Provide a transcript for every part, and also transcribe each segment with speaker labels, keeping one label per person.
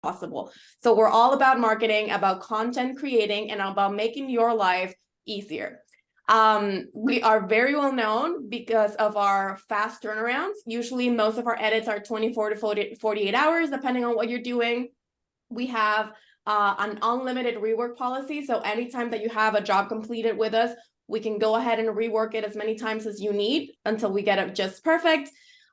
Speaker 1: possible. So we're all about marketing, about content creating, and about making your life easier. We are very well known because of our fast turnarounds. Usually most of our edits are 24 to 48 hours, depending on what you're doing. We have an unlimited rework policy. So anytime that you have a job completed with us, we can go ahead and rework it as many times as you need until we get it just perfect.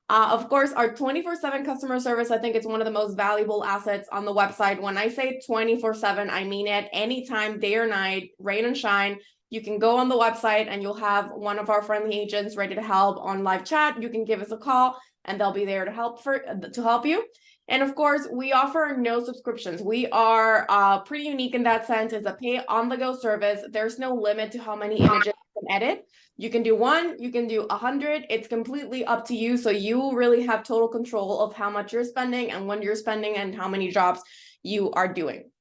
Speaker 1: Of course, our 24/7 customer service, I think it's one of the most valuable assets on the website. When I say 24/7, I mean it. Anytime, day or night, rain and shine, you can go on the website and you'll have one of our friendly agents ready to help on live chat. You can give us a call and they'll be there to help you. And of course, we offer no subscriptions. We are pretty unique in that sense. It's a pay on the go service. There's no limit to how many images you can edit. You can do 1, you can do 100. It's completely up to you. So you really have total control of how much you're spending and when you're spending and how many jobs you are doing.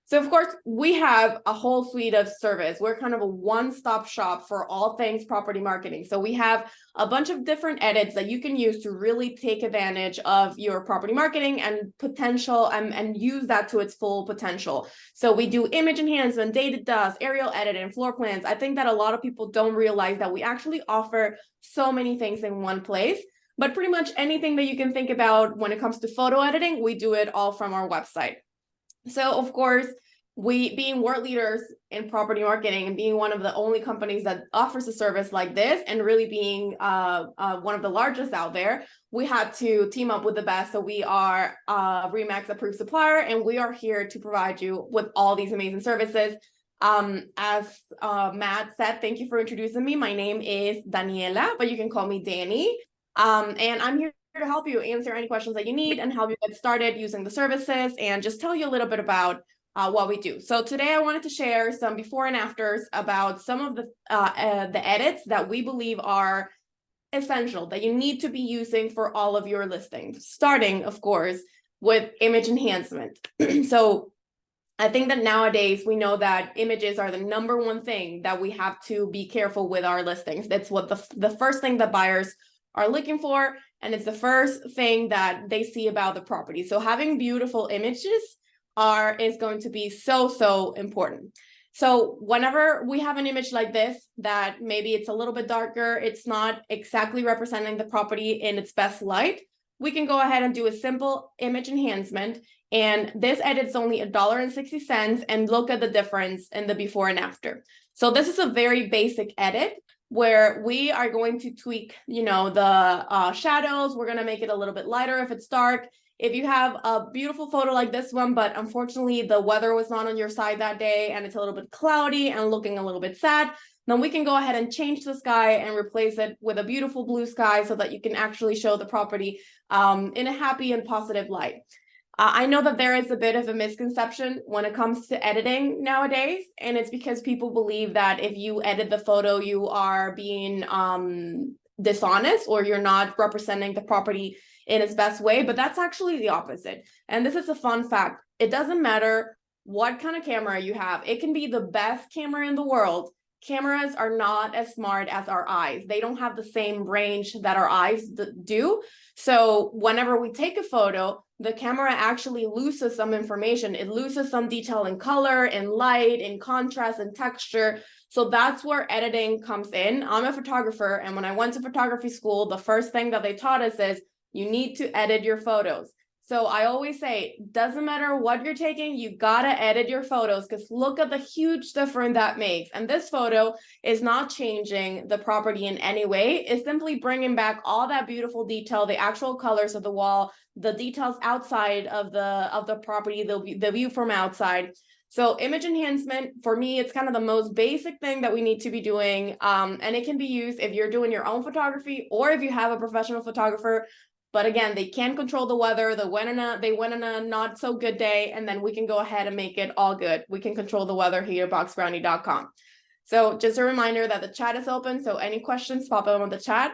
Speaker 1: So of course, we have a whole suite of service. We're kind of a one-stop shop for all things property marketing. So we have a bunch of different edits that you can use to really take advantage of your property marketing and potential and use that to its full potential. So we do image enhancement, data dust, aerial editing, floor plans. I think that a lot of people don't realize that we actually offer so many things in one place. But pretty much anything that you can think about when it comes to photo editing, we do it all from our website. So of course, we being world leaders in property marketing and being one of the only companies that offers a service like this and really being one of the largest out there, we had to team up with the best. So we are a RE/MAX approved supplier and we are here to provide you with all these amazing services. As Matt said, thank you for introducing me. My name is Daniela, but you can call me Danny. And I'm here to help you answer any questions that you need and help you get started using the services and just tell you a little bit about what we do. So today I wanted to share some before and afters about some of the edits that we believe are essential that you need to be using for all of your listings, starting of course with image enhancement. So I think that nowadays we know that images are the number one thing that we have to be careful with our listings. That's what the first thing that buyers are looking for, and it's the first thing that they see about the property. So having beautiful images is going to be so important. So whenever we have an image like this, that maybe it's a little bit darker, it's not exactly representing the property in its best light, we can go ahead and do a simple image enhancement. And this edit's only $1.60, and look at the difference in the before and after. So this is a very basic edit where we are going to tweak, the shadows. We're going to make it a little bit lighter if it's dark. If you have a beautiful photo like this one, but unfortunately the weather was not on your side that day and it's a little bit cloudy and looking a little bit sad, then we can go ahead and change the sky and replace it with a beautiful blue sky so that you can actually show the property in a happy and positive light. I know that there is a bit of a misconception when it comes to editing nowadays, and it's because people believe that if you edit the photo, you are being dishonest or you're not representing the property in its best way, but that's actually the opposite. And this is a fun fact. It doesn't matter what kind of camera you have. It can be the best camera in the world. Cameras are not as smart as our eyes. They don't have the same range that our eyes do. So whenever we take a photo, the camera actually loses some information. It loses some detail in color, in light, in contrast, and texture. So that's where editing comes in. I'm a photographer, and when I went to photography school, the first thing that they taught us is you need to edit your photos. So I always say, doesn't matter what you're taking, you gotta edit your photos, because look at the huge difference that makes. And this photo is not changing the property in any way. It's simply bringing back all that beautiful detail, the actual colors of the wall, the details outside of the property, the view from outside. So image enhancement, for me, it's kind of the most basic thing that we need to be doing. And it can be used if you're doing your own photography or if you have a professional photographer. But again, they can't control the weather. They went on a not so good day, and then we can go ahead and make it all good. We can control the weather here at BoxBrownie.com. So just a reminder that the chat is open. So any questions, pop them on the chat.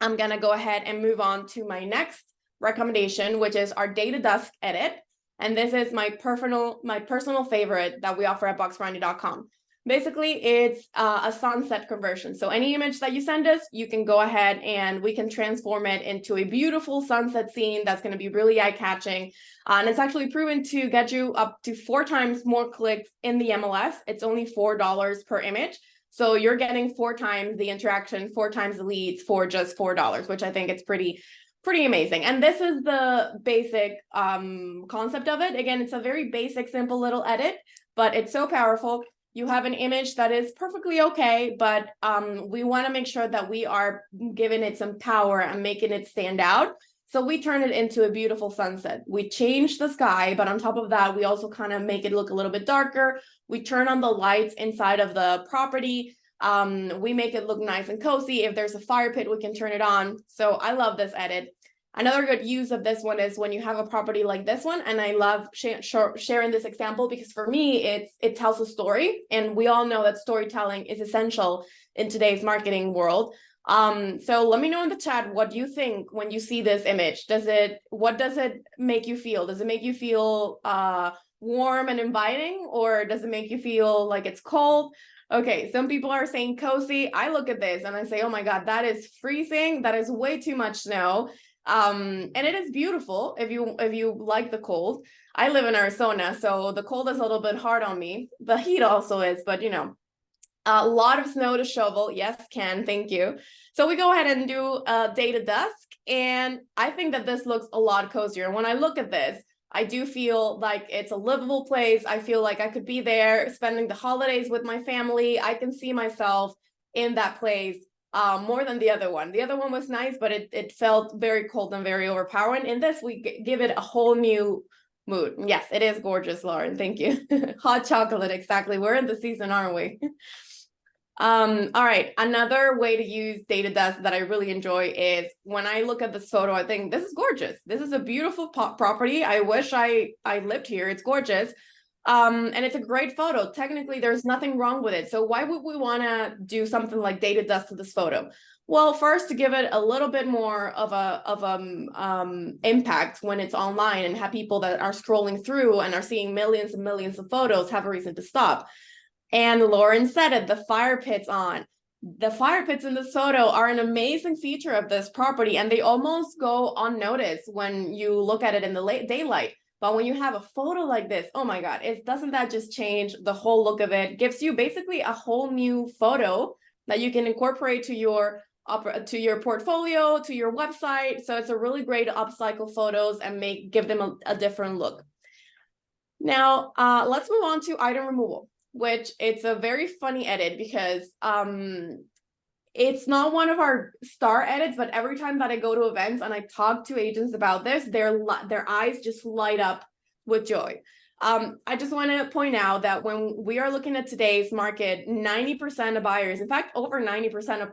Speaker 1: I'm going to go ahead and move on to my next recommendation, which is our data dust edit. And this is my personal favorite that we offer at BoxBrownie.com. Basically, it's a sunset conversion. So any image that you send us, you can go ahead and we can transform it into a beautiful sunset scene that's going to be really eye-catching. And it's actually proven to get you up to 4 times more clicks in the MLS. It's only $4 per image. So you're getting 4 times the interaction, 4 times the leads for just $4, which I think it's pretty amazing. And this is the basic concept of it. Again, it's a very basic, simple little edit, but it's so powerful. You have an image that is perfectly okay, but we want to make sure that we are giving it some power and making it stand out. So we turn it into a beautiful sunset. We change the sky, but on top of that, we also kind of make it look a little bit darker. We turn on the lights inside of the property. We make it look nice and cozy. If there's a fire pit, we can turn it on. So I love this edit. Another good use of this one is when you have a property like this one, and I love sharing this example because for me, it tells a story, and we all know that storytelling is essential in today's marketing world. So let me know in the chat, what do you think when you see this image? What does it make you feel? Does it make you feel warm and inviting, or does it make you feel like it's cold? Okay, some people are saying cozy. I look at this and I say, oh my God, that is freezing. That is way too much snow. And it is beautiful if you like the cold. I live in Arizona, so the cold is a little bit hard on me. The heat also is, but you know, a lot of snow to shovel. Yes, Ken, thank you. So we go ahead and do day to dusk, and I think that this looks a lot cozier. When I look at this, I do feel like it's a livable place. I feel like I could be there spending the holidays with my family. I can see myself in that place. More than the other one. The other one was nice, but it felt very cold and very overpowering. In this, we give it a whole new mood. Yes, it is gorgeous, Lauren. Thank you. Hot chocolate, exactly. We're in the season, aren't we? All right. Another way to use data dust that I really enjoy is when I look at this photo, I think this is gorgeous. This is a beautiful property. I wish I lived here. It's gorgeous. And it's a great photo. Technically, there's nothing wrong with it. So why would we want to do something like data dust to this photo? Well, first, to give it a little bit more of a impact when it's online, and have people that are scrolling through and are seeing millions and millions of photos have a reason to stop. And Lauren said it, the fire pit's on. The fire pits in this photo are an amazing feature of this property, and they almost go unnoticed when you look at it in the daylight. But when you have a photo like this, oh my God, doesn't that just change the whole look of it? Gives you basically a whole new photo that you can incorporate to your portfolio, to your website. So it's a really great to upcycle photos and give them a different look. Now, let's move on to item removal, which it's a very funny edit because it's not one of our star edits, but every time that I go to events and I talk to agents about this, their eyes just light up with joy. I just want to point out that when we are looking at today's market, 90% of buyers, in fact, over 90% of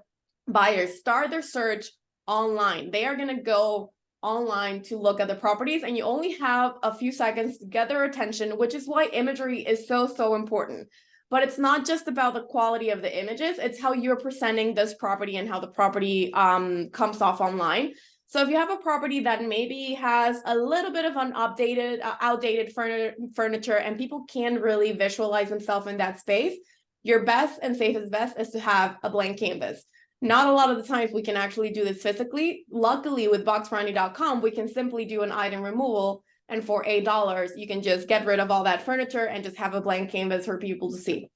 Speaker 1: buyers start their search online. They are going to go online to look at the properties, and you only have a few seconds to get their attention, which is why imagery is so important. But it's not just about the quality of the images, it's how you're presenting this property and how the property comes off online. So if you have a property that maybe has a little bit of an outdated furniture, and people can't really visualize themselves in that space, your best and safest bet is to have a blank canvas. Not a lot of the times we can actually do this physically. Luckily, with BoxBrownie.com, we can simply do an item removal, and for $8, you can just get rid of all that furniture and just have a blank canvas for people to see.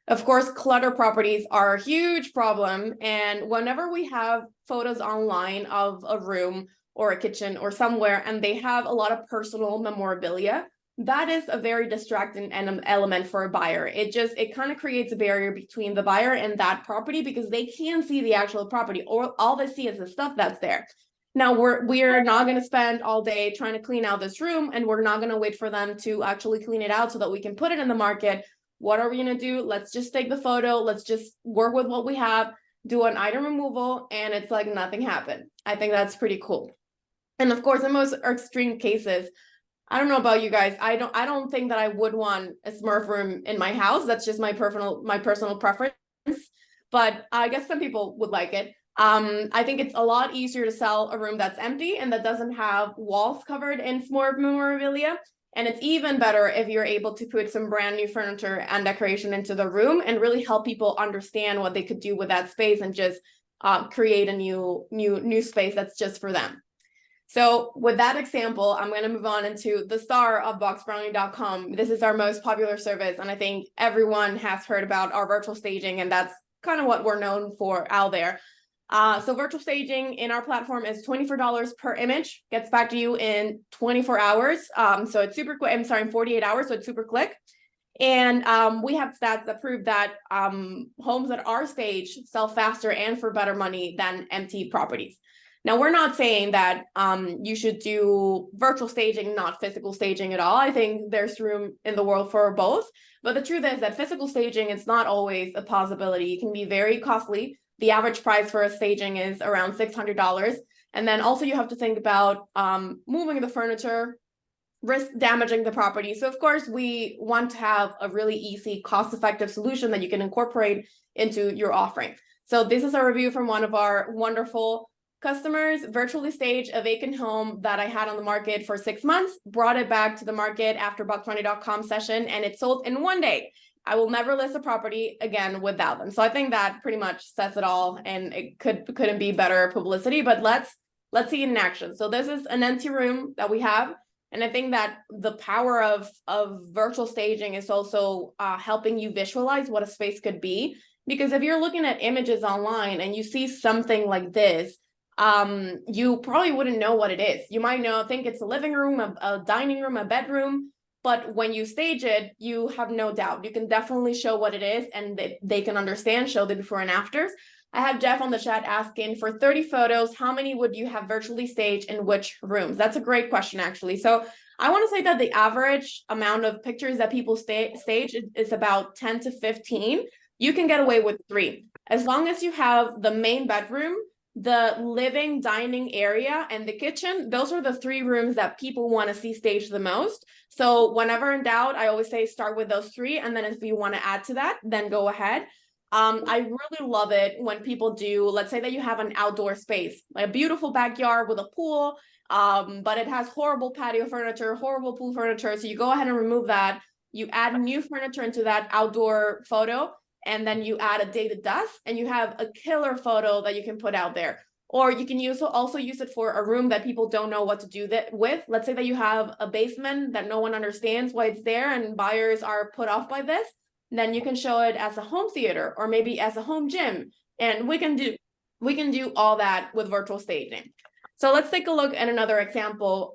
Speaker 1: Of course, clutter properties are a huge problem, and whenever we have photos online of a room or a kitchen or somewhere, and they have a lot of personal memorabilia, that is a very distracting element for a buyer. It kind of creates a barrier between the buyer and that property because they can't see the actual property, or all they see is the stuff that's there. Now, we are not going to spend all day trying to clean out this room, and we're not going to wait for them to actually clean it out so that we can put it in the market. What are we going to do? Let's just take the photo. Let's just work with what we have, do an item removal, and it's like nothing happened. I think that's pretty cool. And of course, in most extreme cases, I don't know about you guys, I don't think that I would want a Smurf room in my house. That's just my personal preference. But I guess some people would like it. I think it's a lot easier to sell a room that's empty and that doesn't have walls covered in Smurf memorabilia. And it's even better if you're able to put some brand new furniture and decoration into the room and really help people understand what they could do with that space and just create a new space that's just for them. So with that example, I'm going to move on into the star of BoxBrownie.com. This is our most popular service, and I think everyone has heard about our virtual staging, and that's kind of what we're known for out there. So virtual staging in our platform is $24 per image, gets back to you in 24 hours. So it's super quick. I'm sorry, in 48 hours, so it's super quick. And we have stats that prove that homes that are staged sell faster and for better money than empty properties. Now, we're not saying that you should do virtual staging, not physical staging at all. I think there's room in the world for both. But the truth is that physical staging is not always a possibility. It can be very costly. The average price for a staging is around $600. And then also you have to think about moving the furniture, risk damaging the property. So of course, we want to have a really easy, cost-effective solution that you can incorporate into your offering. So this is a review from one of our wonderful customers. Virtually staged a vacant home that I had on the market for 6 months, brought it back to the market after BoxBrownie.com session, and it sold in 1 day. I will never list a property again without them. So I think that pretty much says it all, and it couldn't be better publicity. But let's see it in action. So this is an empty room that we have. And I think that the power of virtual staging is also helping you visualize what a space could be. Because if you're looking at images online and you see something like this, you probably wouldn't know what it is. You might think it's a living room, a dining room, a bedroom, but when you stage it, you have no doubt. You can definitely show what it is, and they can understand, show the before and afters. I have Jeff on the chat asking, for 30 photos, how many would you have virtually staged in which rooms? That's a great question, actually. So I want to say that the average amount of pictures that people stage is about 10 to 15. You can get away with 3. As long as you have the main bedroom, the living dining area, and the kitchen. Those are the 3 rooms that people want to see staged the most. So whenever in doubt, I always say start with those 3. And then if you want to add to that, then go ahead. I really love it when people do, let's say that you have an outdoor space, like a beautiful backyard with a pool, but it has horrible patio furniture, horrible pool furniture. So you go ahead and remove that. You add new furniture into that outdoor photo, and then you add a dated dust, and you have a killer photo that you can put out there. Or you can also use it for a room that people don't know what to do with. Let's say that you have a basement that no one understands why it's there, and buyers are put off by this. Then you can show it as a home theater or maybe as a home gym. And we can do all that with virtual staging. So let's take a look at another example.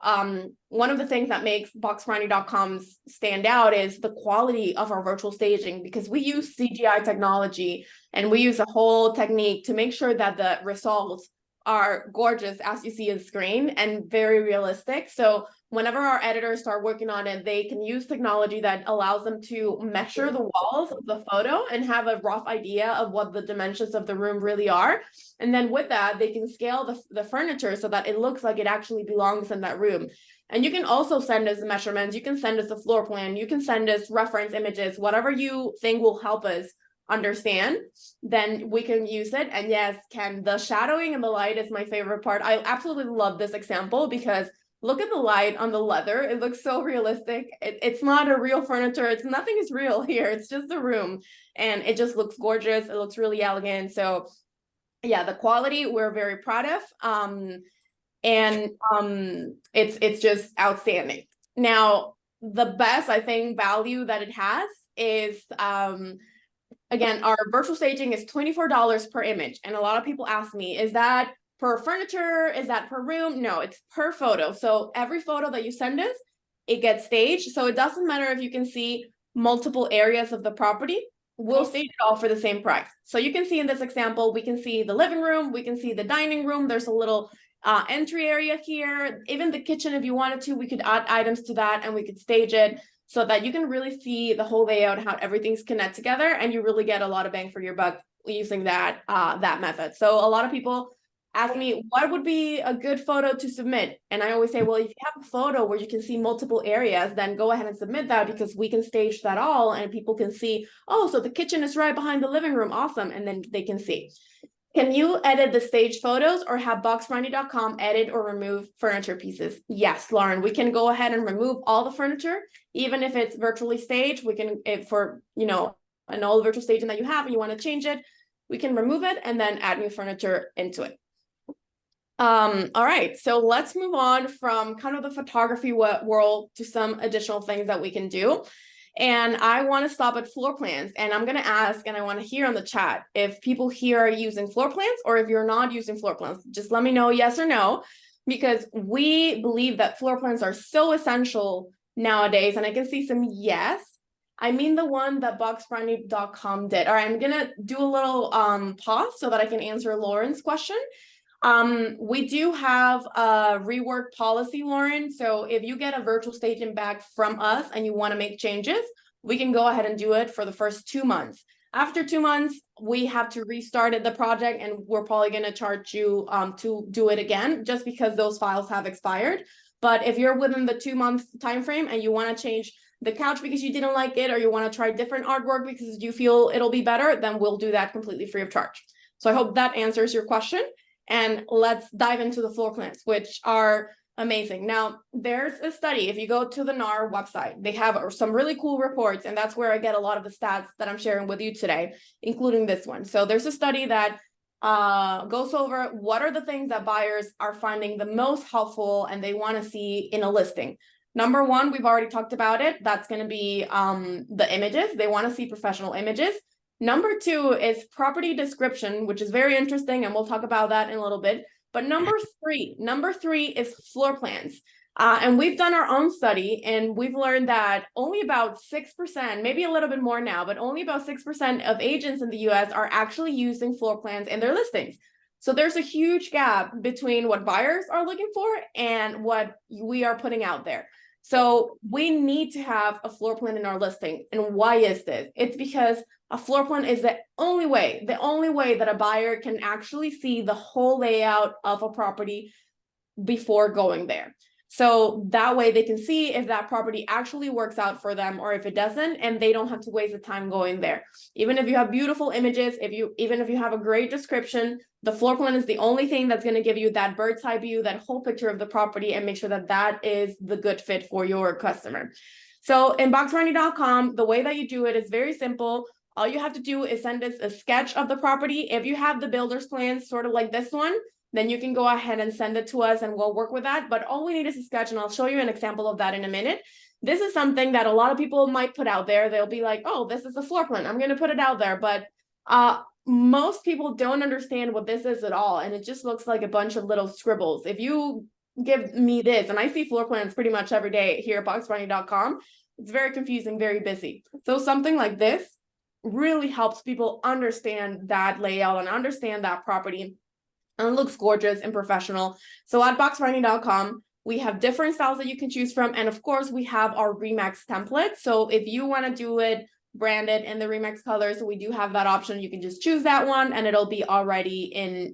Speaker 1: One of the things that makes BoxBrownie.com stand out is the quality of our virtual staging, because we use CGI technology and we use a whole technique to make sure that the results are gorgeous, as you see on screen, and very realistic. So whenever our editors start working on it, they can use technology that allows them to measure the walls of the photo and have a rough idea of what the dimensions of the room really are. And then with that, they can scale the furniture so that it looks like it actually belongs in that room. And you can also send us the measurements. You can send us a floor plan. You can send us reference images, whatever you think will help us understand, then we can use it. And yes, Ken, the shadowing and the light is my favorite part. I absolutely love this example because look at the light on the leather. It looks so realistic. It's not a real furniture. Nothing is real here. It's just a room, and it just looks gorgeous. It looks really elegant. So yeah, the quality we're very proud of. It's just outstanding. Now, the best, I think, value that it has is again, our virtual staging is $24 per image. And a lot of people ask me, is that per furniture? Is that per room? No, it's per photo. So every photo that you send us, it gets staged. So it doesn't matter if you can see multiple areas of the property. We'll stage it all for the same price. So you can see in this example, we can see the living room, we can see the dining room. There's a little entry area here. Even the kitchen, if you wanted to, we could add items to that and we could stage it so that you can really see the whole layout, how everything's connected together, and you really get a lot of bang for your buck using that method. So a lot of people ask me, what would be a good photo to submit? And I always say, well, if you have a photo where you can see multiple areas, then go ahead and submit that, because we can stage that all and people can see, oh, so the kitchen is right behind the living room. Awesome. And then they can see. Can you edit the stage photos or have BoxBrownie.com edit or remove furniture pieces? Yes, Lauren, we can go ahead and remove all the furniture, even if it's virtually staged. We can, for, you know, an old virtual staging that you have and you want to change it, we can remove it and then add new furniture into it. All right, so let's move on from kind of the photography world to some additional things that we can do. And I want to stop at floor plans, and I'm going to ask, and I want to hear on the chat if people here are using floor plans, or if you're not using floor plans, just let me know yes or no, because we believe that floor plans are so essential nowadays. And I can see some yes. I mean the one that BoxBrownie.com did. All right, I'm going to do a little pause so that I can answer Lauren's question. We do have a rework policy, Lauren. So if you get a virtual staging back from us and you want to make changes, we can go ahead and do it for the first 2 months. After 2 months, we have to restart the project, and we're probably going to charge you to do it again, just because those files have expired. But if you're within the 2 month time frame and you want to change the couch because you didn't like it, or you want to try different artwork because you feel it'll be better, then we'll do that completely free of charge. So I hope that answers your question. And let's dive into the floor plans, which are amazing. Now, there's a study. If you go to the NAR website, they have some really cool reports, and that's where I get a lot of the stats that I'm sharing with you today, including this one. So there's a study that goes over what are the things that buyers are finding the most helpful and they want to see in a listing. Number one, we've already talked about it. That's going to be the images. They want to see professional images. Number two is property description, which is very interesting, and we'll talk about that in a little bit. But number three is floor plans. And we've done our own study, and we've learned that only about 6%, maybe a little bit more now, but only about 6% of agents in the US are actually using floor plans in their listings. So there's a huge gap between what buyers are looking for and what we are putting out there. So we need to have a floor plan in our listing. And why is this? It's because a floor plan is the only way that a buyer can actually see the whole layout of a property before going there. So that way they can see if that property actually works out for them or if it doesn't, and they don't have to waste the time going there. Even if you have beautiful images, even if you have a great description, the floor plan is the only thing that's going to give you that bird's eye view, that whole picture of the property, and make sure that that is the good fit for your customer. So in BoxBrownie.com, the way that you do it is very simple. All you have to do is send us a sketch of the property. If you have the builder's plans, sort of like this one, then you can go ahead and send it to us and we'll work with that. But all we need is a sketch, and I'll show you an example of that in a minute. This is something that a lot of people might put out there. They'll be like, oh, this is a floor plan, I'm going to put it out there. But most people don't understand what this is at all. And it just looks like a bunch of little scribbles. If you give me this, and I see floor plans pretty much every day here at BoxBrownie.com, it's very confusing, very busy. So something like this really helps people understand that layout and understand that property, and it looks gorgeous and professional. So at BoxBrownie.com, we have different styles that you can choose from. And of course, we have our Remax template. So if you want to do it branded in the Remax colors, we do have that option. You can just choose that one and it'll be already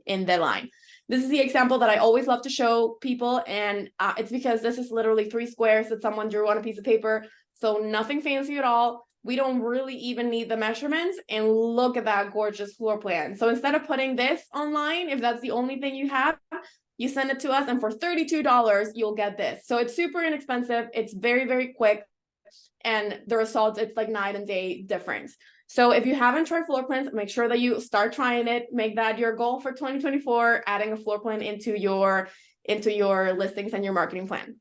Speaker 1: in the line. This is the example that I always love to show people. And it's because this is literally 3 squares that someone drew on a piece of paper. So nothing fancy at all. We don't really even need the measurements, and look at that gorgeous floor plan. So instead of putting this online, if that's the only thing you have, you send it to us, and for $32, you'll get this. So it's super inexpensive. It's very, very quick. And the results, it's like night and day difference. So if you haven't tried floor plans, make sure that you start trying it. Make that your goal for 2024, adding a floor plan into your listings and your marketing plan.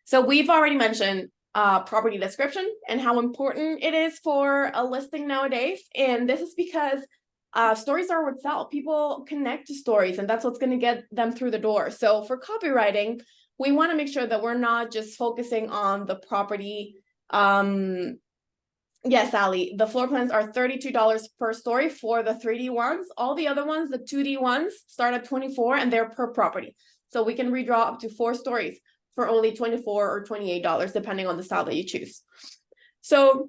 Speaker 1: So we've already mentioned property description and how important it is for a listing nowadays. And this is because stories are what sell. People connect to stories, and that's what's going to get them through the door. So for copywriting, we want to make sure that we're not just focusing on the property. Yes, Sally, the floor plans are $32 per story for the 3D ones. All the other ones, the 2D ones, start at $24, and they're per property. So we can redraw up to 4 stories for only $24 or $28, depending on the style that you choose. So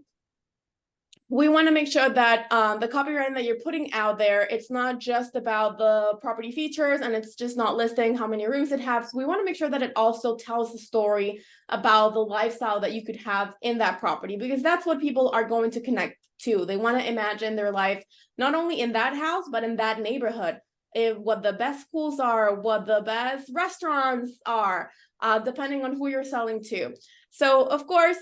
Speaker 1: we want to make sure that the copywriting that you're putting out there, it's not just about the property features and it's just not listing how many rooms it has. We want to make sure that it also tells the story about the lifestyle that you could have in that property, because that's what people are going to connect to. They want to imagine their life not only in that house, but in that neighborhood. What the best schools are, what the best restaurants are, depending on who you're selling to. So, of course,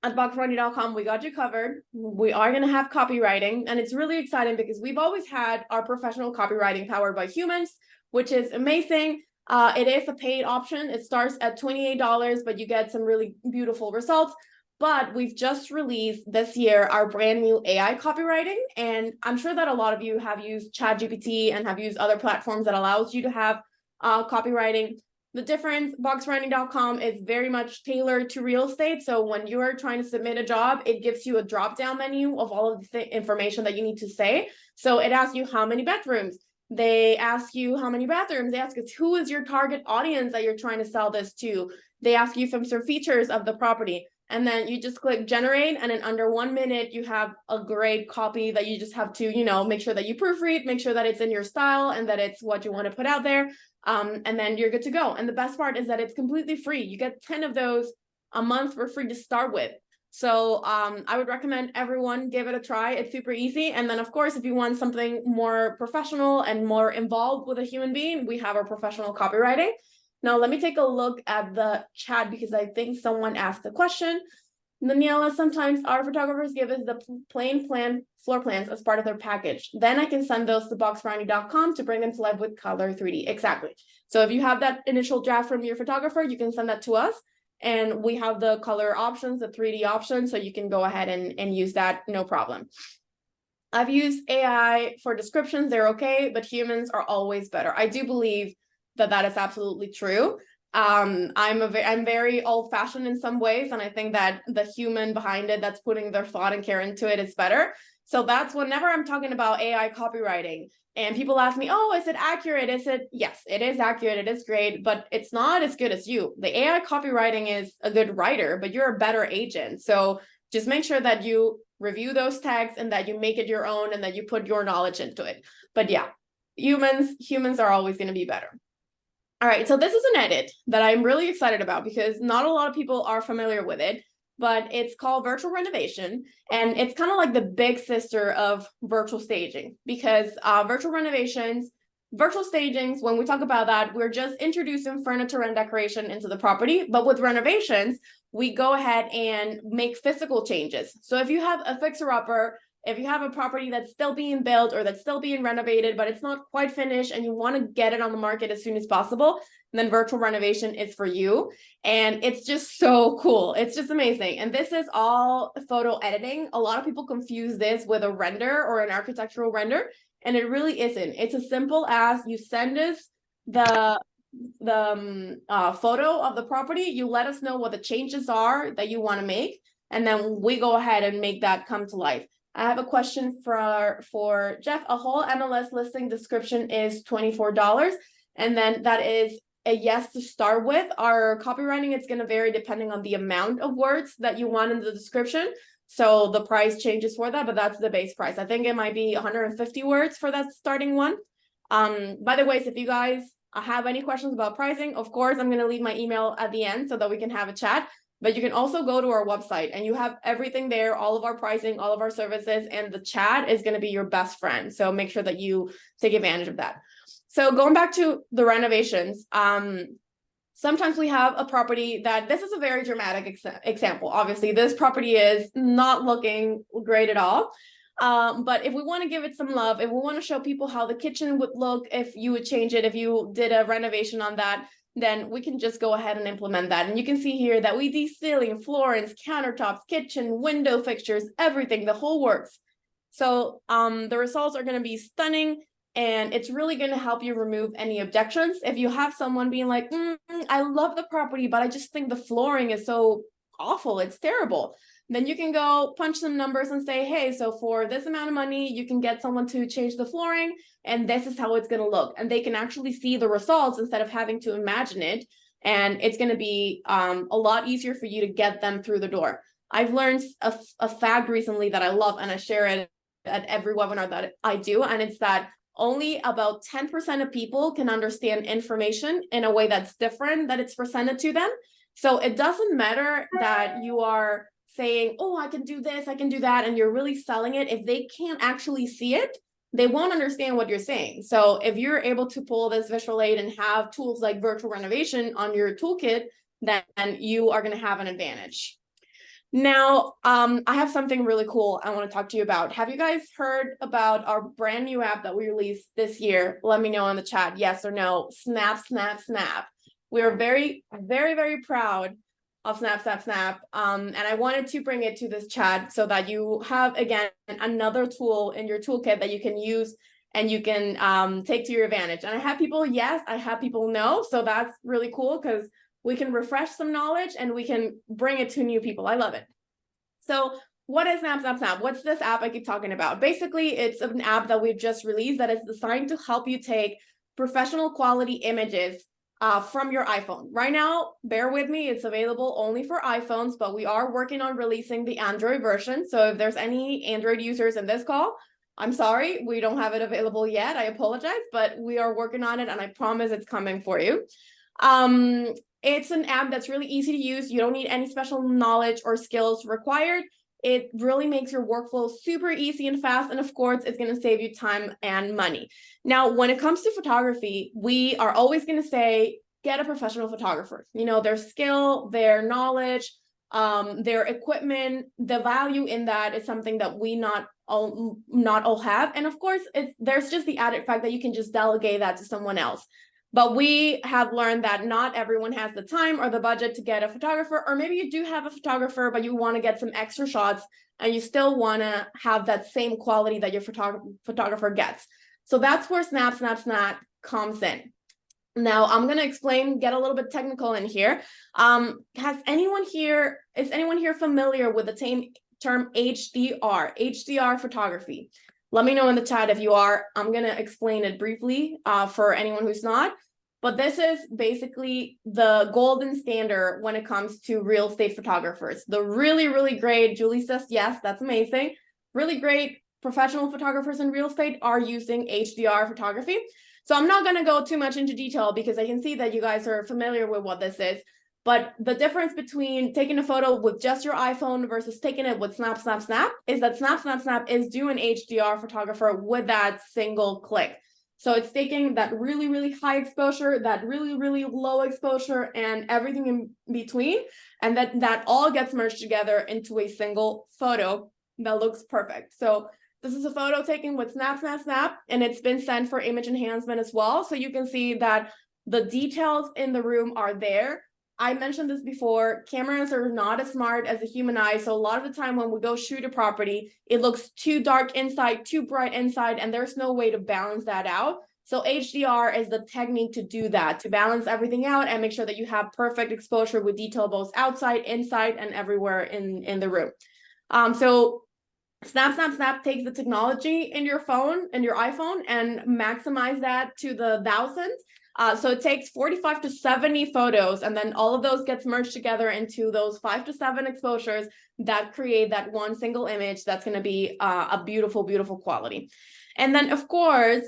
Speaker 1: at BoxBrownie.com, we got you covered. We are going to have copywriting, and it's really exciting because we've always had our professional copywriting powered by humans, which is amazing. It is a paid option. It starts at $28, but you get some really beautiful results. But we've just released this year our brand new AI copywriting, and I'm sure that a lot of you have used ChatGPT and have used other platforms that allows you to have copywriting. The difference, BoxBrownie.com is very much tailored to real estate. So when you're trying to submit a job, it gives you a drop-down menu of all of the information that you need to say. So it asks you how many bedrooms. They ask you how many bathrooms. They ask us who is your target audience that you're trying to sell this to. They ask you some features of the property. And then you just click generate, and in under 1 minute, you have a great copy that you just have to, make sure that you proofread, make sure that it's in your style and that it's what you want to put out there. And then you're good to go. And the best part is that it's completely free. You get 10 of those a month for free to start with. So I would recommend everyone give it a try. It's super easy. And then, of course, if you want something more professional and more involved with a human being, we have our professional copywriting. Now, let me take a look at the chat because I think someone asked a question. Daniela, sometimes our photographers give us the plain floor plans as part of their package. Then I can send those to BoxBrownie.com to bring them to life with color 3D. Exactly. So if you have that initial draft from your photographer, you can send that to us. And we have the color options, the 3D options, so you can go ahead and use that, no problem. I've used AI for descriptions. They're okay, but humans are always better. I do believe that is absolutely true. I'm very old-fashioned in some ways, and I think that the human behind it that's putting their thought and care into it is better. So that's whenever I'm talking about AI copywriting and people ask me, oh, is it accurate? Yes, it is accurate, it is great, but it's not as good as you. The AI copywriting is a good writer, but you're a better agent. So just make sure that you review those tags and that you make it your own and that you put your knowledge into it. But yeah, humans are always going to be better. All right, so this is an edit that I'm really excited about because not a lot of people are familiar with it, but it's called virtual renovation. And it's kind of like the big sister of virtual staging because virtual stagings, when we talk about that, we're just introducing furniture and decoration into the property. But with renovations, we go ahead and make physical changes. So if you have a fixer-upper, if you have a property that's still being built or that's still being renovated, but it's not quite finished and you want to get it on the market as soon as possible, then virtual renovation is for you. And it's just so cool. It's just amazing. And this is all photo editing. A lot of people confuse this with a render or an architectural render, and it really isn't. It's as simple as you send us the photo of the property, you let us know what the changes are that you want to make, and then we go ahead and make that come to life. I have a question for Jeff. A whole MLS listing description is $24, and then that is a yes to start with. Our copywriting, it's going to vary depending on the amount of words that you want in the description. So the price changes for that, but that's the base price. I think it might be 150 words for that starting one. By the way, if you guys have any questions about pricing, of course, I'm going to leave my email at the end so that we can have a chat. But you can also go to our website and you have everything there, all of our pricing, all of our services, and the chat is going to be your best friend. So make sure that you take advantage of that. So going back to the renovations, sometimes we have a property that, this is a very dramatic example. Obviously, this property is not looking great at all. But if we want to give it some love, if we want to show people how the kitchen would look if you would change it, if you did a renovation on that, then we can just go ahead and implement that. And you can see here that we de-ceiling, floorings, countertops, kitchen, window fixtures, everything, the whole works. So the results are going to be stunning, and it's really going to help you remove any objections. If you have someone being like, I love the property, but I just think the flooring is so awful, it's terrible, then you can go punch some numbers and say, hey, so for this amount of money, you can get someone to change the flooring, and this is how it's going to look. And they can actually see the results instead of having to imagine it. And it's going to be a lot easier for you to get them through the door. I've learned a fact recently that I love, and I share it at every webinar that I do, and it's that only about 10% of people can understand information in a way that's different that it's presented to them. So it doesn't matter that you are saying, oh, I can do this, I can do that, and you're really selling it. If they can't actually see it, they won't understand what you're saying. So if you're able to pull this visual aid and have tools like virtual renovation on your toolkit, then you are going to have an advantage. Now, I have something really cool I want to talk to you about. Have you guys heard about our brand new app that we released this year? Let me know in the chat, yes or no. Snap, Snap, Snap. We are very, very, very proud of Snap, Snap, Snap. And I wanted to bring it to this chat so that you have, again, another tool in your toolkit that you can use and you can take to your advantage. And I have people, yes, I have people no. So that's really cool because we can refresh some knowledge and we can bring it to new people. I love it. So what is Snap, Snap, Snap? What's this app I keep talking about? Basically, it's an app that we've just released that is designed to help you take professional quality images from your iPhone. Right now, bear with me, it's available only for iPhones, but we are working on releasing the Android version. So if there's any Android users in this call, I'm sorry, we don't have it available yet. I apologize, but we are working on it and I promise it's coming for you. It's an app that's really easy to use. You don't need any special knowledge or skills required. It really makes your workflow super easy and fast. And of course, it's going to save you time and money. Now, when it comes to photography, we are always going to say, get a professional photographer. You know, their skill, their knowledge, their equipment, the value in that is something that we not all have. And of course, there's just the added fact that you can just delegate that to someone else. But we have learned that not everyone has the time or the budget to get a photographer, or maybe you do have a photographer, but you want to get some extra shots and you still want to have that same quality that your photographer gets. So that's where Snap, Snap, Snap comes in. Now I'm going to explain, get a little bit technical in here. Is anyone here familiar with the term HDR photography? Let me know in the chat if you are. I'm going to explain it briefly for anyone who's not. But this is basically the golden standard when it comes to real estate photographers. The really, really great, Julie says, yes, that's amazing. Really great professional photographers in real estate are using HDR photography. So I'm not going to go too much into detail because I can see that you guys are familiar with what this is. But the difference between taking a photo with just your iPhone versus taking it with Snap, Snap, Snap is that Snap, Snap, Snap is doing HDR photographer with that single click. So it's taking that really, really high exposure, that really, really low exposure, and everything in between. And that all gets merged together into a single photo that looks perfect. So this is a photo taken with Snap, Snap, Snap, and it's been sent for image enhancement as well. So you can see that the details in the room are there. I mentioned this before, cameras are not as smart as the human eye. So a lot of the time when we go shoot a property, it looks too dark inside, too bright inside, and there's no way to balance that out. So HDR is the technique to do that, to balance everything out and make sure that you have perfect exposure with detail both outside, inside, and everywhere in the room. So Snap, Snap, Snap takes the technology in your phone, in your iPhone, and maximize that to the thousands. So it takes 45 to 70 photos, and then all of those gets merged together into those 5 to 7 exposures that create that one single image that's going to be a beautiful, beautiful quality. And then, of course,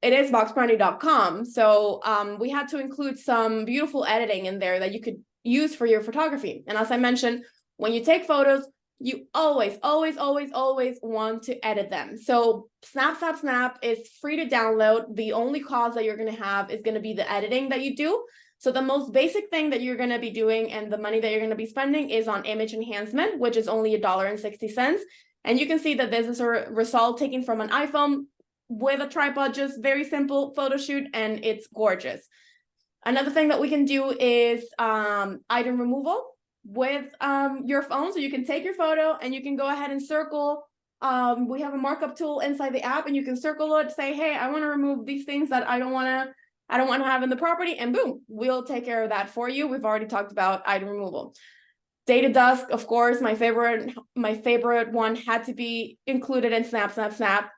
Speaker 1: it is BoxBrownie.com. So we had to include some beautiful editing in there that you could use for your photography. And as I mentioned, when you take photos, you always want to edit them. So Snap, Snap, Snap is free to download. The only cost that you're going to have is going to be the editing that you do. So the most basic thing that you're going to be doing and the money that you're going to be spending is on image enhancement, which is only $1.60. And you can see that this is a result taken from an iPhone with a tripod, just very simple photo shoot, and it's gorgeous. Another thing that we can do is item removal with your phone. So you can take your photo and you can go ahead and circle. We have a markup tool inside the app, and you can circle it, say, hey, I want to remove these things that I don't want to have in the property, and boom, we'll take care of that for you. We've already talked about item removal. Data dusk, of course, my favorite one had to be included in Snap, Snap, Snap.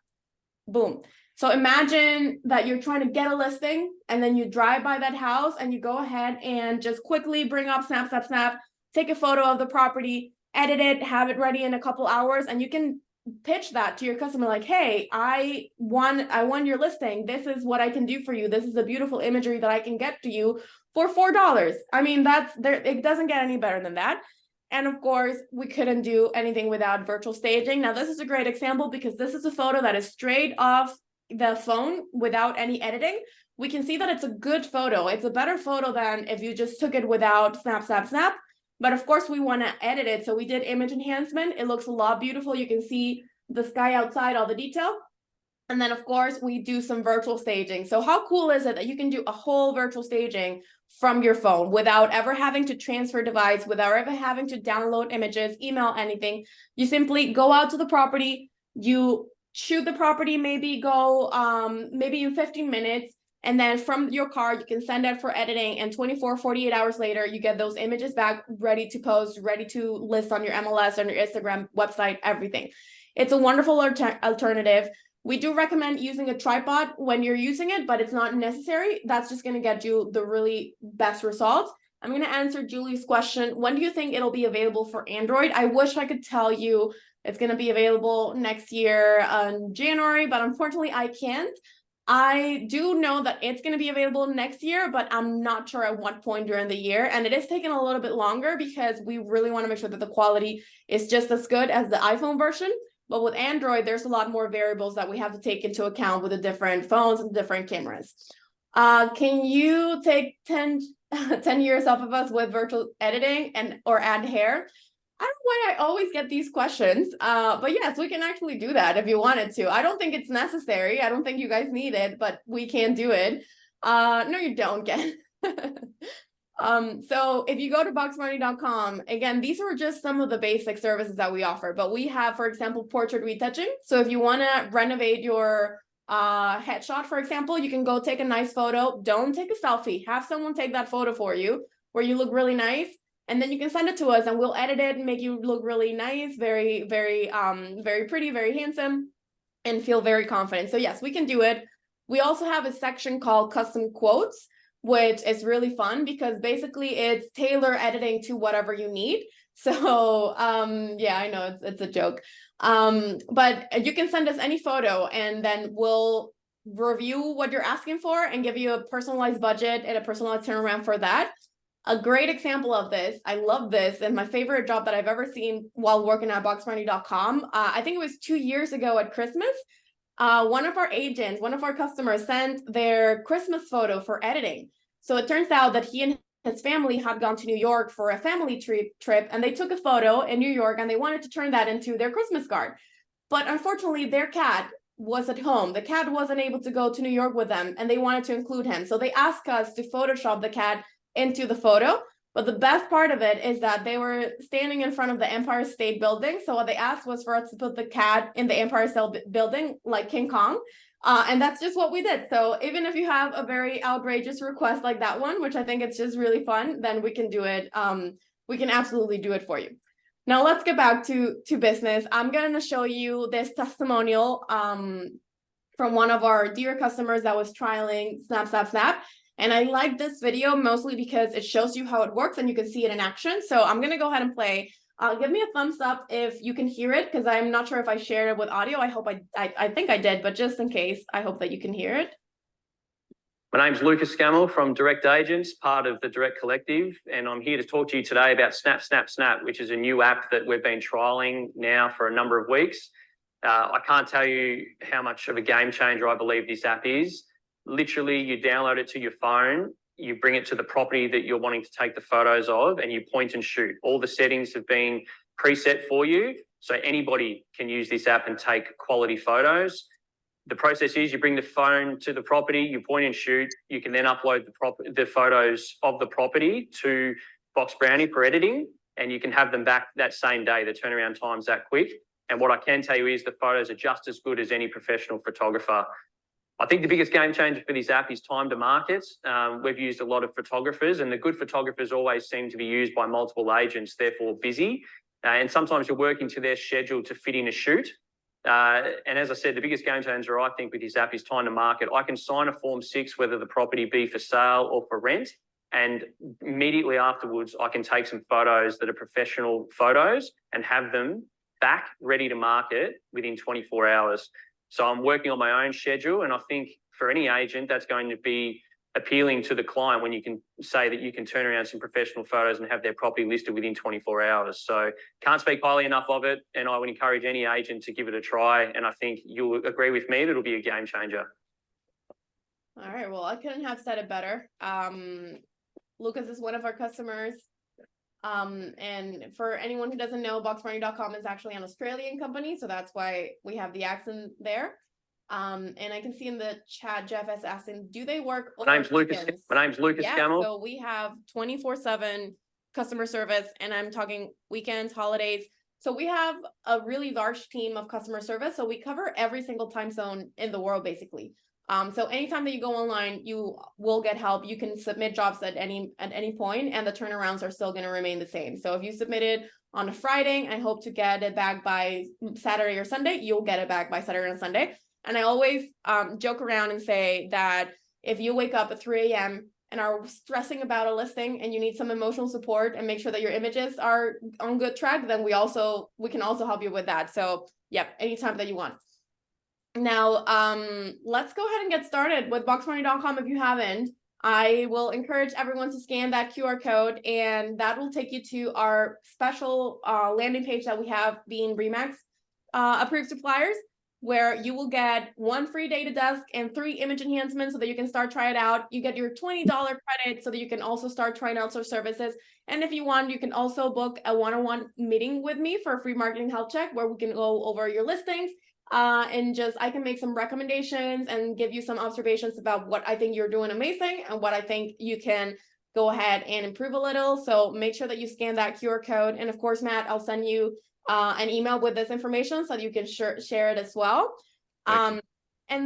Speaker 1: Boom. So imagine that you're trying to get a listing and then you drive by that house and you go ahead and just quickly bring up Snap, Snap, Snap, take a photo of the property, edit it, have it ready in a couple hours, and you can pitch that to your customer like, hey, I won your listing. This is what I can do for you. This is a beautiful imagery that I can get to you for $4. I mean, that's there, it doesn't get any better than that. And of course, we couldn't do anything without virtual staging. Now, this is a great example because this is a photo that is straight off the phone without any editing. We can see that it's a good photo. It's a better photo than if you just took it without snap, snap, snap. But of course, we want to edit it. So we did image enhancement. It looks a lot beautiful. You can see the sky outside, all the detail. And then, of course, we do some virtual staging. So how cool is it that you can do a whole virtual staging from your phone without ever having to transfer device, without ever having to download images, email, anything? You simply go out to the property, you shoot the property, maybe in 15 minutes. And then from your car, you can send it for editing, and 24, 48 hours later, you get those images back ready to post, ready to list on your MLS, on your Instagram, website, everything. It's a wonderful alternative. We do recommend using a tripod when you're using it, but it's not necessary. That's just going to get you the really best results. I'm going to answer Julie's question. When do you think it'll be available for Android? I wish I could tell you it's going to be available next year in January, but unfortunately I can't. I do know that it's going to be available next year, but I'm not sure at what point during the year. And it is taking a little bit longer because we really want to make sure that the quality is just as good as the iPhone version. But with Android, there's a lot more variables that we have to take into account with the different phones and different cameras. Can you take 10 years off of us with virtual editing or add hair? I don't know why I always get these questions, but yes, we can actually do that if you wanted to. I don't think it's necessary. I don't think you guys need it, but we can do it. No, you don't get. So if you go to BoxBrownie.com, again, these are just some of the basic services that we offer, but we have, for example, portrait retouching. So if you want to renovate your headshot, for example, you can go take a nice photo. Don't take a selfie. Have someone take that photo for you where you look really nice. And then you can send it to us and we'll edit it and make you look really nice, very, very, very pretty, very handsome, and feel very confident. So yes, we can do it. We also have a section called custom quotes, which is really fun because basically it's tailor editing to whatever you need. So yeah, I know it's a joke. But you can send us any photo and then we'll review what you're asking for and give you a personalized budget and a personalized turnaround for that. A great example of this, I love this, and my favorite job that I've ever seen while working at BoxBrownie.com, I think it was 2 years ago at Christmas, one of our agents, one of our customers sent their Christmas photo for editing. So it turns out that he and his family had gone to New York for a family trip, and they took a photo in New York, and they wanted to turn that into their Christmas card. But unfortunately, their cat was at home. The cat wasn't able to go to New York with them, and they wanted to include him. So they asked us to Photoshop the cat into the photo. But the best part of it is that they were standing in front of the Empire State Building. So what they asked was for us to put the cat in the Empire State Building like King Kong. And that's just what we did. So even if you have a very outrageous request like that one, which I think it's just really fun, then we can do it. We can absolutely do it for you. Now let's get back to business. I'm going to show you this testimonial from one of our dear customers that was trialing Snap, Snap, Snap. And I like this video mostly because it shows you how it works and you can see it in action. So I'm going to go ahead and play. Give me a thumbs up if you can hear it, because I'm not sure if I shared it with audio. I hope I think I did, but just in case, I hope that you can hear it.
Speaker 2: My name's Lucas Scammell from Direct Agents, part of the Direct Collective, and I'm here to talk to you today about Snap, Snap, Snap, which is a new app that we've been trialling now for a number of weeks. I can't tell you how much of a game changer I believe this app is. Literally, you download it to your phone, you bring it to the property that you're wanting to take the photos of, and you point and shoot. All the settings have been preset for you, so anybody can use this app and take quality photos. The process is you bring the phone to the property, you point and shoot. You can then upload the photos of the property to BoxBrownie for editing, and you can have them back that same day. The turnaround time's that quick. And what I can tell you is the photos are just as good as any professional photographer. I think the biggest game changer for this app is time to market. We've used a lot of photographers, and the good photographers always seem to be used by multiple agents, therefore busy. And sometimes you're working to their schedule to fit in a shoot. And as I said, the biggest game changer I think with this app is time to market. I can sign a Form 6, whether the property be for sale or for rent, And immediately afterwards, I can take some photos that are professional photos and have them back ready to market within 24 hours. So I'm working on my own schedule. And I think for any agent, that's going to be appealing to the client when you can say that you can turn around some professional photos and have their property listed within 24 hours. So can't speak highly enough of it. And I would encourage any agent to give it a try. And I think you'll agree with me that it'll be a game changer.
Speaker 1: All right. Well, I couldn't have said it better. Lucas is one of our customers. And for anyone who doesn't know, BoxBrownie.com is actually an Australian company, so that's why we have the accent there. And I can see in the chat, Jeff is asking, do they work over weekends?
Speaker 2: My name's Lucas Scammell.
Speaker 1: So we have 24/7 customer service, and I'm talking weekends, holidays. So we have a really large team of customer service. So we cover every single time zone in the world, basically. So anytime that you go online, you will get help. You can submit jobs at any point, and the turnarounds are still going to remain the same. So if you submitted on a Friday, I hope to get it back by Saturday or Sunday, you'll get it back by Saturday and Sunday. And I always joke around and say that if you wake up at 3 a.m. and are stressing about a listing and you need some emotional support and make sure that your images are on good track, then we can also help you with that. So yeah, anytime that you want. Now, let's go ahead and get started with BoxBrownie.com. If you haven't, I will encourage everyone to scan that QR code, and that will take you to our special landing page that we have being Remax approved suppliers, where you will get 1 free data desk and 3 image enhancements so that you can start try it out. You get your $20 credit so that you can also start trying out our services. And if you want, you can also book a one-on-one meeting with me for a free marketing health check, where we can go over your listings. And I can make some recommendations and give you some observations about what I think you're doing amazing and what I think you can go ahead and improve a little. So make sure that you scan that QR code. And of course, Matt, I'll send you an email with this information so that you can share it as well. And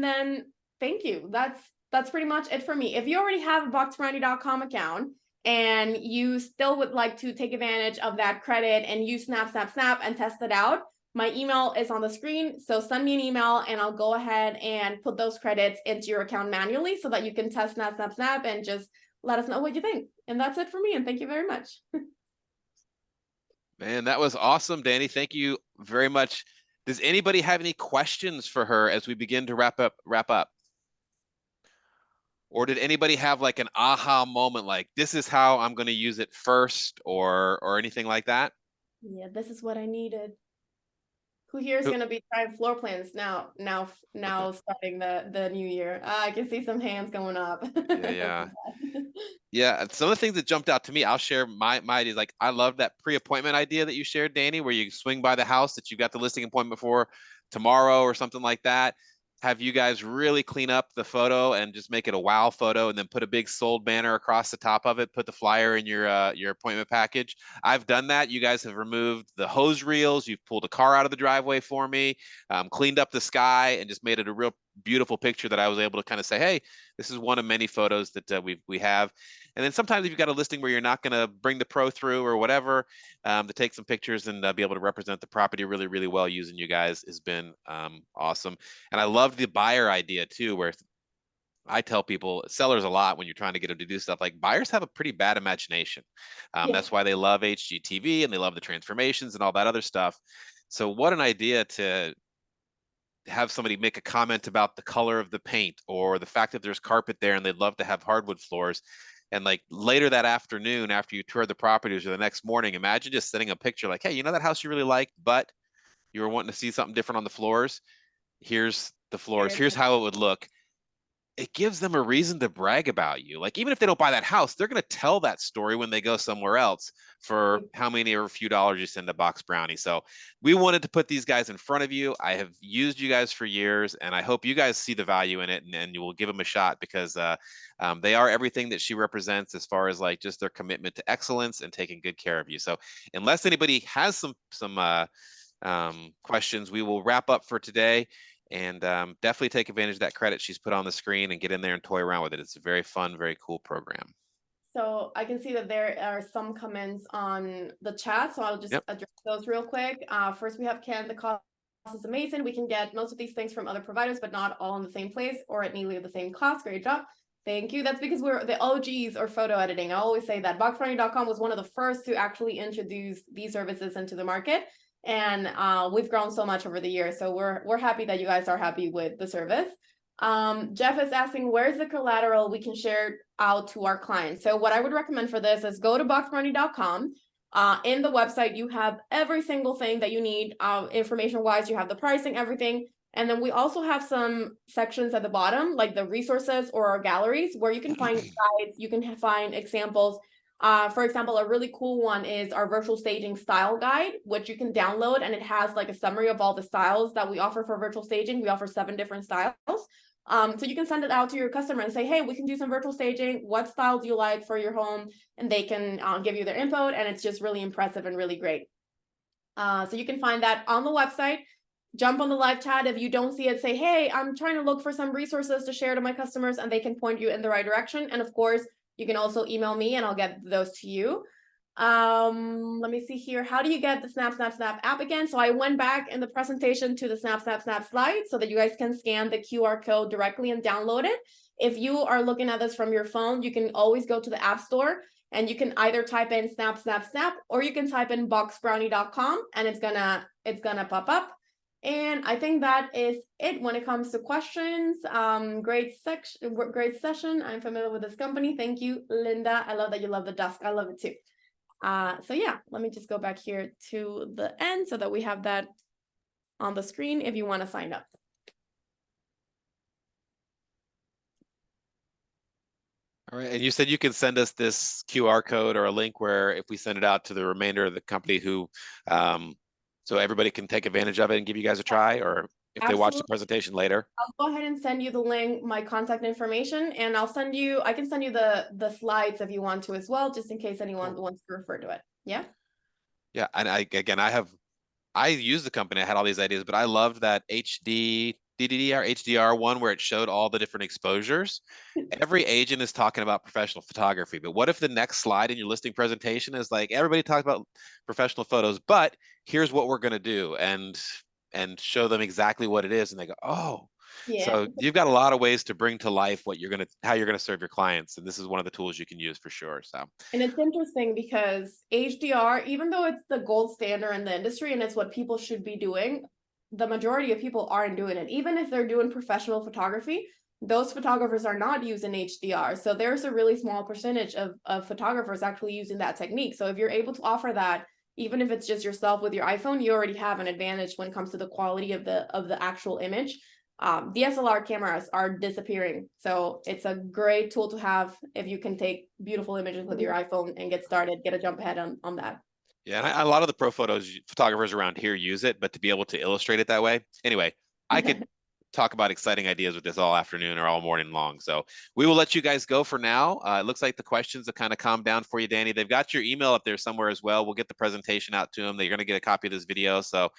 Speaker 1: then thank you. That's pretty much it for me. If you already have a BoxBrownie.com account and you still would like to take advantage of that credit and use Snap and test it out, my email is on the screen, so send me an email and I'll go ahead and put those credits into your account manually so that you can test Snap and just let us know what you think. And that's it for me, and thank you very much.
Speaker 3: Man, that was awesome, Danny. Thank you very much. Does anybody have any questions for her as we begin to wrap up? Or did anybody have like an aha moment, like this is how I'm going to use it first, or anything like that?
Speaker 1: Yeah, this is what I needed. Who here is going to be trying floor plans now starting the new year? I can see some hands going up.
Speaker 3: Yeah. Yeah, some of the things that jumped out to me, I'll share my ideas. Like, I love that pre-appointment idea that you shared, Danny, where you swing by the house that you got the listing appointment for tomorrow or something like that. Have you guys really clean up the photo and just make it a wow photo, and then put a big sold banner across the top of it, put the flyer in your appointment package. I've done that. You guys have removed the hose reels. You've pulled a car out of the driveway for me, cleaned up the sky, and just made it a real beautiful picture that I was able to kind of say, hey, this is one of many photos that we have. And then sometimes if you've got a listing where you're not going to bring the pro through or whatever, to take some pictures and be able to represent the property really, really well using you guys has been awesome. And I love the buyer idea too, where I tell people, sellers a lot when you're trying to get them to do stuff, like buyers have a pretty bad imagination. That's why they love HGTV and they love the transformations and all that other stuff. So what an idea to have somebody make a comment about the color of the paint or the fact that there's carpet there and they'd love to have hardwood floors. And like later that afternoon, after you toured the properties, or the next morning, imagine just sending a picture like, hey, you know that house you really liked, but you were wanting to see something different on the floors? Here's the floors. Here's how it would look. It gives them a reason to brag about you. Like, even if they don't buy that house, they're going to tell that story when they go somewhere else for how many or a few dollars you send a BoxBrownie. So we wanted to put these guys in front of you. I have used you guys for years, and I hope you guys see the value in it, and you will give them a shot, because they are everything that she represents as far as like just their commitment to excellence and taking good care of you. So unless anybody has some questions, we will wrap up for today. And definitely take advantage of that credit she's put on the screen and get in there and toy around with it. It's a very fun, very cool program.
Speaker 1: So I can see that there are some comments on the chat, so I'll just address those real quick. First, we have Ken. The cost is amazing. We can get most of these things from other providers, but not all in the same place or at nearly the same cost. Great job. Thank you. That's because we're the OGs or photo editing. I always say that BoxBrownie.com was one of the first to actually introduce these services into the market. And we've grown so much over the years. So we're happy that you guys are happy with the service. Jeff is asking, where's the collateral we can share out to our clients? So what I would recommend for this is go to BoxBrownie.com. In the website, you have every single thing that you need, information-wise. You have the pricing, everything. And then we also have some sections at the bottom, like the resources or our galleries, where you can find guides, you can find examples. For example, a really cool one is our virtual staging style guide, which you can download, and it has like a summary of all the styles that we offer for virtual staging. We offer 7 different styles. So you can send it out to your customer and say, hey, we can do some virtual staging. What style do you like for your home? And they can give you their input, and it's just really impressive and really great. So you can find that on the website. Jump on the live chat. If you don't see it, say, hey, I'm trying to look for some resources to share to my customers, and they can point you in the right direction. And of course, you can also email me and I'll get those to you. Let me see here. How do you get the Snap app again? So I went back in the presentation to the Snap slide so that you guys can scan the QR code directly and download it. If you are looking at this from your phone, you can always go to the App Store and you can either type in Snap, or you can type in boxbrownie.com and it's gonna pop up. And I think that is it when it comes to questions. Great session. I'm familiar with this company. Thank you, Linda. I love that you love the dusk. I love it too. So yeah, let me just go back here to the end so that we have that on the screen if you want to sign up.
Speaker 3: All right, and you said you can send us this QR code or a link where if we send it out to the remainder of the company who, so everybody can take advantage of it and give you guys a try, or if they watch the presentation later.
Speaker 1: I'll go ahead and send you the link, my contact information, and I can send you the slides if you want to as well, just in case anyone wants to refer to it. Yeah.
Speaker 3: Yeah, and I used the company. I had all these ideas, but I loved that HDR one where it showed all the different exposures. Every agent is talking about professional photography, but what if the next slide in your listing presentation is like, everybody talks about professional photos, but here's what we're going to do, and show them exactly what it is, and they go, oh. Yeah. So you've got a lot of ways to bring to life how you're going to serve your clients, and this is one of the tools you can use for sure. So,
Speaker 1: and it's interesting because HDR, even though it's the gold standard in the industry and it's what people should be doing, the majority of people aren't doing it. Even if they're doing professional photography, those photographers are not using HDR. So there's a really small percentage of photographers actually using that technique. So if you're able to offer that, even if it's just yourself with your iPhone, you already have an advantage when it comes to the quality of the actual image. DSLR cameras are disappearing, so it's a great tool to have if you can take beautiful images with your iPhone and get a jump ahead on that.
Speaker 3: Yeah, and a lot of the pro photographers around here use it, but to be able to illustrate it that way, anyway, I could talk about exciting ideas with this all afternoon or all morning long. So we will let you guys go for now. It looks like the questions have kind of calmed down for you, Danny. They've got your email up there somewhere as well. We'll get the presentation out to them. They're going to get a copy of this video. So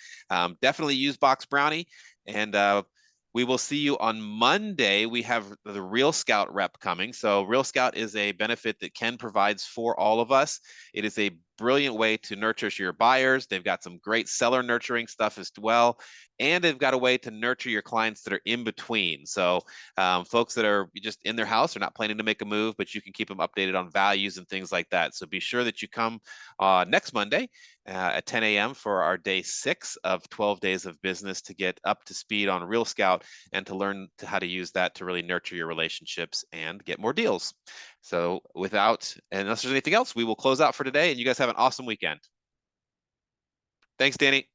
Speaker 3: definitely use BoxBrownie, and we will see you on Monday. We have the Real Scout rep coming. So Real Scout is a benefit that Ken provides for all of us. It is a brilliant way to nurture your buyers. They've got some great seller nurturing stuff as well. And they've got a way to nurture your clients that are in between. So folks that are just in their house are not planning to make a move, but you can keep them updated on values and things like that. So be sure that you come next Monday at 10 a.m. for our day 6 of 12 days of business to get up to speed on Real Scout and to learn how to use that to really nurture your relationships and get more deals. So unless there's anything else, we will close out for today, and you guys have an awesome weekend. Thanks, Danny.